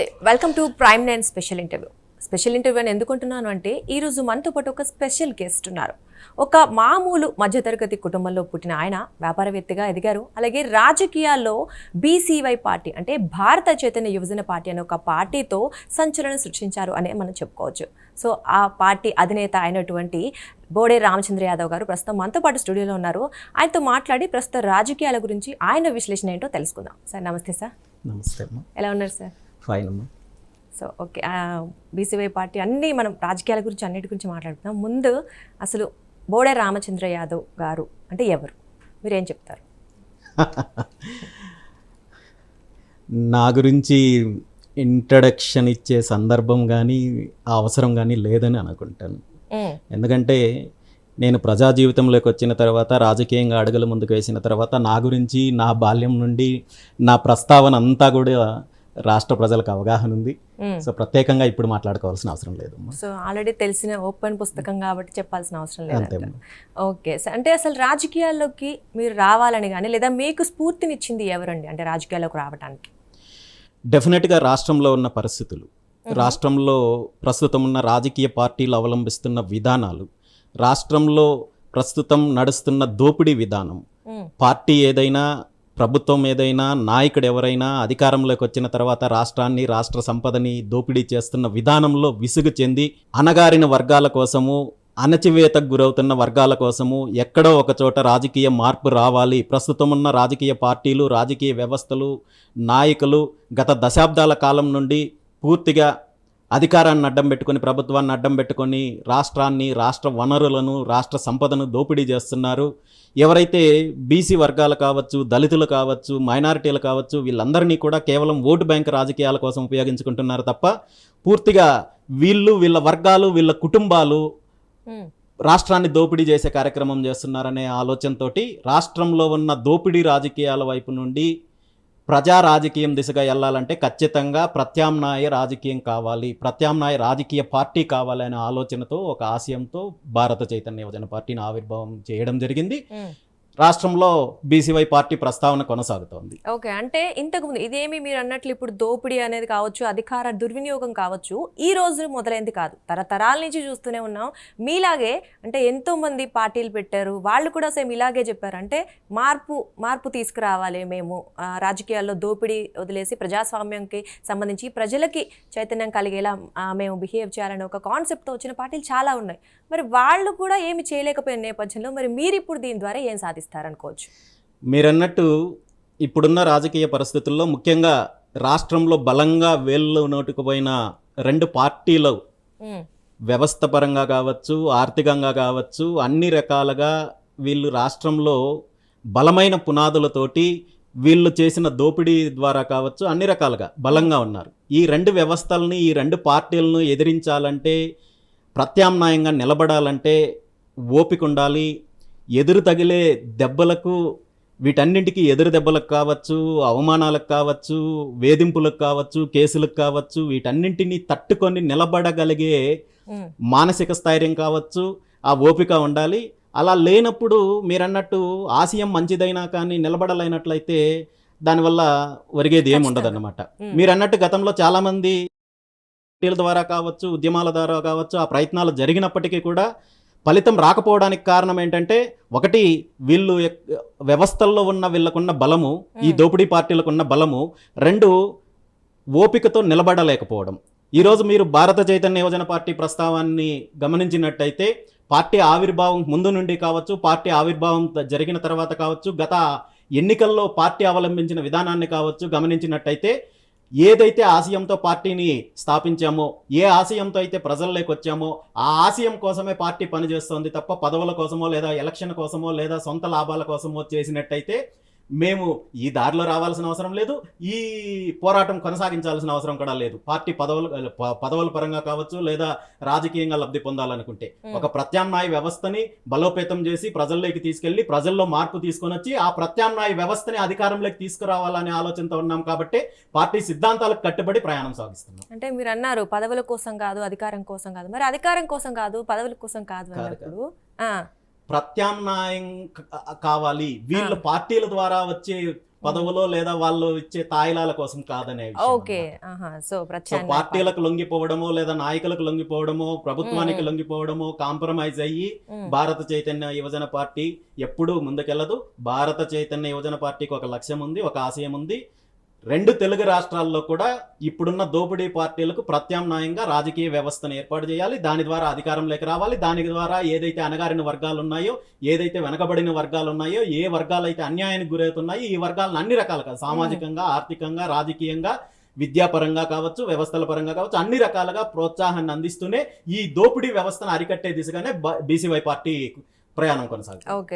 నమస్తే, welcome to prime 9 special interview. Special interview అని ఎందుకుంటున్నాను అంటే ఈరోజు మనతో పాటు ఒక స్పెషల్ గెస్ట్ ఉన్నారు. ఒక మామూలు మధ్యతరగతి కుటుంబంలో పుట్టిన ఆయన వ్యాపారవేత్తగా ఎదిగారు. అలాగే రాజకీయాల్లో బీసీవై పార్టీ అంటే భారత చైతన్య యువజన పార్టీ అనే ఒక పార్టీతో సంచలనం సృష్టించారు అనే మనం చెప్పుకోవచ్చు. సో ఆ పార్టీ అధినేత అయినటువంటి బోడే రామచంద్ర యాదవ్ గారు ప్రస్తుతం మనతో పాటు స్టూడియోలో ఉన్నారు. ఆయనతో మాట్లాడి ప్రస్తుత రాజకీయాల గురించి ఆయన విశ్లేషణ ఏంటో తెలుసుకుందాం. సార్ నమస్తే. సార్ నమస్తే అమ్మా. ఎలా ఉన్నారు సార్? ఫైన్ అమ్మా. సో ఓకే, బీసీవై పార్టీ అన్నీ మనం రాజకీయాల గురించి అన్నిటి గురించి మాట్లాడుతున్నాం. ముందు అసలు బోడే రామచంద్ర యాదవ్ గారు అంటే ఎవరు, మీరేం చెప్తారు? నా గురించి ఇంట్రడక్షన్ ఇచ్చే సందర్భం కానీ అవసరం కానీ లేదని అనుకుంటాను. ఎందుకంటే నేను ప్రజా జీవితంలోకి వచ్చిన తర్వాత, రాజకీయంగా అడుగులు ముందుకు వేసిన తర్వాత నా గురించి నా బాల్యం నుండి నా ప్రస్తావన అంతా కూడా రాష్ట్ర ప్రజలకు అవగాహన ఉంది. సో ప్రత్యేకంగా ఇప్పుడు మాట్లాడుకోవాల్సిన అవసరం లేదు. సో ఆల్రెడీ తెలిసిన ఓపెన్ పుస్తకం కాబట్టి చెప్పాల్సిన అవసరం లేదు. ఓకే సార్, అంటే అసలు రాజకీయాల్లోకి మీరు రావాలని కానీ లేదా మీకు స్ఫూర్తినిచ్చింది ఎవరండి అంటే రాజకీయాల్లోకి రావడానికి? డెఫినెట్గా రాష్ట్రంలో ఉన్న పరిస్థితులు, రాష్ట్రంలో ప్రస్తుతం ఉన్న రాజకీయ పార్టీలు అవలంబిస్తున్న విధానాలు, రాష్ట్రంలో ప్రస్తుతం నడుస్తున్న దోపిడీ విధానం, పార్టీ ఏదైనా, ప్రభుత్వం ఏదైనా, నాయకుడు ఎవరైనా అధికారంలోకి వచ్చిన తర్వాత రాష్ట్రాన్ని, రాష్ట్ర సంపదని దోపిడీ చేస్తున్న విధానంలో విసుగు చెంది అణగారిన వర్గాల కోసము, అణచివేతకు గురవుతున్న వర్గాల కోసము ఎక్కడో ఒక చోట రాజకీయ మార్పు రావాలి. ప్రస్తుతం ఉన్న రాజకీయ పార్టీలు, రాజకీయ వ్యవస్థలు, నాయకులు గత దశాబ్దాల కాలం నుండి పూర్తిగా అధికారాన్ని అడ్డం పెట్టుకొని, ప్రభుత్వాన్ని అడ్డం పెట్టుకొని రాష్ట్రాన్ని, రాష్ట్ర వనరులను, రాష్ట్ర సంపదను దోపిడీ చేస్తున్నారు. ఎవరైతే బీసీ వర్గాలు కావచ్చు, దళితులు కావచ్చు, మైనారిటీలు కావచ్చు, వీళ్ళందరినీ కూడా కేవలం ఓటు బ్యాంక్ రాజకీయాల కోసం ఉపయోగించుకుంటున్నారు తప్ప పూర్తిగా వీళ్ళు, వీళ్ళ వర్గాలు, వీళ్ళ కుటుంబాలు రాష్ట్రాన్ని దోపిడీ చేసే కార్యక్రమం చేస్తున్నారనే ఆలోచనతోటి రాష్ట్రంలో ఉన్న దోపిడీ రాజకీయాల వైపు నుండి ప్రజా రాజకీయం దిశగా వెళ్ళాలంటే ఖచ్చితంగా ప్రత్యామ్నాయ రాజకీయం కావాలి, ప్రత్యామ్నాయ రాజకీయ పార్టీ కావాలి అనే ఆలోచనతో, ఒక ఆశయంతో భారత చైతన్య యువజన పార్టీని ఆవిర్భావం చేయడం జరిగింది. రాష్ట్రంలో బీసీవై పార్టీ ప్రస్తావన కొనసాగుతోంది. ఓకే, అంటే ఇంతకుముందు ఇదేమి మీరు అన్నట్లు ఇప్పుడు దోపిడీ అనేది కావచ్చు, అధికార దుర్వినియోగం కావచ్చు, ఈ రోజు మొదలైంది కాదు, తరతరాల నుంచి చూస్తూనే ఉన్నాం. మీలాగే అంటే ఎంతో మంది పార్టీలు పెట్టారు, వాళ్ళు కూడా సేమ్ ఇలాగే చెప్పారు. అంటే మార్పు తీసుకురావాలి, మేము రాజకీయాల్లో దోపిడీ వదిలేసి ప్రజాస్వామ్యంకి సంబంధించి ప్రజలకి చైతన్యం కలిగేలా మేము బిహేవ్ చేయాలనే ఒక కాన్సెప్ట్తో వచ్చిన పార్టీలు చాలా ఉన్నాయి. మరి వాళ్ళు కూడా ఏమి చేయలేకపోయిన నేపథ్యంలో మరి మీరు ఇప్పుడు దీని ద్వారా ఏం సాధిస్తారనుకోవచ్చు? మీరన్నట్టు ఇప్పుడున్న రాజకీయ పరిస్థితుల్లో ముఖ్యంగా రాష్ట్రంలో బలంగా వేళ్ళు నోటుకుపోయిన రెండు పార్టీలు వ్యవస్థ పరంగా కావచ్చు, ఆర్థికంగా కావచ్చు, అన్ని రకాలుగా వీళ్ళు రాష్ట్రంలో బలమైన పునాదులతోటి వీళ్ళు చేసిన దోపిడీ ద్వారా కావచ్చు, అన్ని రకాలుగా బలంగా ఉన్నారు. ఈ రెండు వ్యవస్థల్ని, ఈ రెండు పార్టీలను ఎదిరించాలంటే, ప్రత్యామ్నాయంగా నిలబడాలంటే ఓపిక ఉండాలి. ఎదురు తగిలే దెబ్బలకు, వీటన్నింటికి ఎదురు దెబ్బలకు కావచ్చు, అవమానాలకు కావచ్చు, వేధింపులకు కావచ్చు, కేసులకు కావచ్చు, వీటన్నింటినీ తట్టుకొని నిలబడగలిగే మానసిక స్థైర్యం కావచ్చు, ఆ ఓపిక ఉండాలి. అలా లేనప్పుడు మీరన్నట్టు ఆశయం మంచిదైనా కానీ నిలబడలేనట్లయితే దానివల్ల ఒరిగేది ఏమి ఉండదన్నమాట. మీరన్నట్టు గతంలో చాలామంది పార్టీల ద్వారా కావచ్చు, ఉద్యమాల ద్వారా కావచ్చు ఆ ప్రయత్నాలు జరిగినప్పటికీ కూడా ఫలితం రాకపోవడానికి కారణం ఏంటంటే, ఒకటి వీళ్ళు వ్యవస్థల్లో ఉన్న వీళ్ళకున్న బలము, ఈ దోపిడీ పార్టీలకున్న బలము, రెండు ఓపికతో నిలబడలేకపోవడం. ఈరోజు మీరు భారత చైతన్య యువజన పార్టీ ప్రస్తావాన్ని గమనించినట్టయితే, పార్టీ ఆవిర్భావం ముందు నుండి కావచ్చు, పార్టీ ఆవిర్భావం జరిగిన తర్వాత కావచ్చు, గత ఎన్నికల్లో పార్టీ అవలంబించిన విధానాన్ని కావచ్చు గమనించినట్టయితే, ఏదైతే ఆశయంతో పార్టీని స్థాపించామో, ఏ ఆశయంతో అయితే ప్రజల్లోకి వచ్చామో ఆ ఆశయం కోసమే పార్టీ పనిచేస్తోంది తప్ప పదవుల కోసమో లేదా ఎలక్షన్ కోసమో లేదా సొంత లాభాల కోసమో చేసినట్టయితే మేము ఈ దారిలో రావాల్సిన అవసరం లేదు, ఈ పోరాటం కొనసాగించాల్సిన అవసరం కూడా లేదు. పార్టీ పదవుల పరంగా కావచ్చు లేదా రాజకీయంగా లబ్ధి పొందాలనుకుంటే ఒక ప్రత్యామ్నాయ వ్యవస్థని బలోపేతం చేసి ప్రజల్లోకి తీసుకెళ్లి ప్రజల్లో మార్పు తీసుకొని వచ్చి ఆ ప్రత్యామ్నాయ వ్యవస్థని అధికారంలోకి తీసుకురావాలనే ఆలోచనతో ఉన్నాం. కాబట్టి పార్టీ సిద్ధాంతాలకు కట్టుబడి ప్రయాణం సాగిస్తున్నాం. అంటే మీరు అన్నారు పదవుల కోసం కాదు, అధికారం కోసం కాదు. మరి అధికారం కోసం కాదు, పదవుల కోసం కాదు అన్నప్పుడు ప్రత్యామ్నాయం కావాలి. వీళ్ళ పార్టీల ద్వారా వచ్చే పదవులో లేదా వాళ్ళు ఇచ్చే తాయిలాల కోసం కాదనే విషయం ఓకే అన్నమాట. సో సో ప్రత్యామ్నాయ పార్టీలకు లొంగిపోవడమో లేదా నాయకులకు లొంగిపోవడమో ప్రభుత్వానికి లొంగిపోవడమో కాంప్రమైజ్ అయ్యి భారత చైతన్య యువజన పార్టీ ఎప్పుడూ ముందుకెళ్ళదు. భారత చైతన్య యువజన పార్టీకి ఒక లక్ష్యం ఉంది, ఒక ఆశయం ఉంది. రెండు తెలుగు రాష్ట్రాల్లో కూడా ఇప్పుడున్న దోపిడీ పార్టీలకు ప్రత్యామ్నాయంగా రాజకీయ వ్యవస్థను ఏర్పాటు చేయాలి. దాని ద్వారా అధికారంలోకి రావాలి. దాని ద్వారా ఏదైతే అణగారిన వర్గాలు ఉన్నాయో, ఏదైతే వెనకబడిన వర్గాలు ఉన్నాయో, ఏ వర్గాలు అయితే అన్యాయానికి గురవుతున్నాయో, ఈ వర్గాలను అన్ని రకాలుగా సామాజికంగా, ఆర్థికంగా, రాజకీయంగా, విద్యాపరంగా కావచ్చు, వ్యవస్థల పరంగా కావచ్చు, అన్ని రకాలుగా ప్రోత్సాహాన్ని అందిస్తూనే ఈ దోపిడీ వ్యవస్థను అరికట్టే దిశగానే బీసీవై పార్టీ ప్రయాణం కొనసాగుతుంది. ఓకే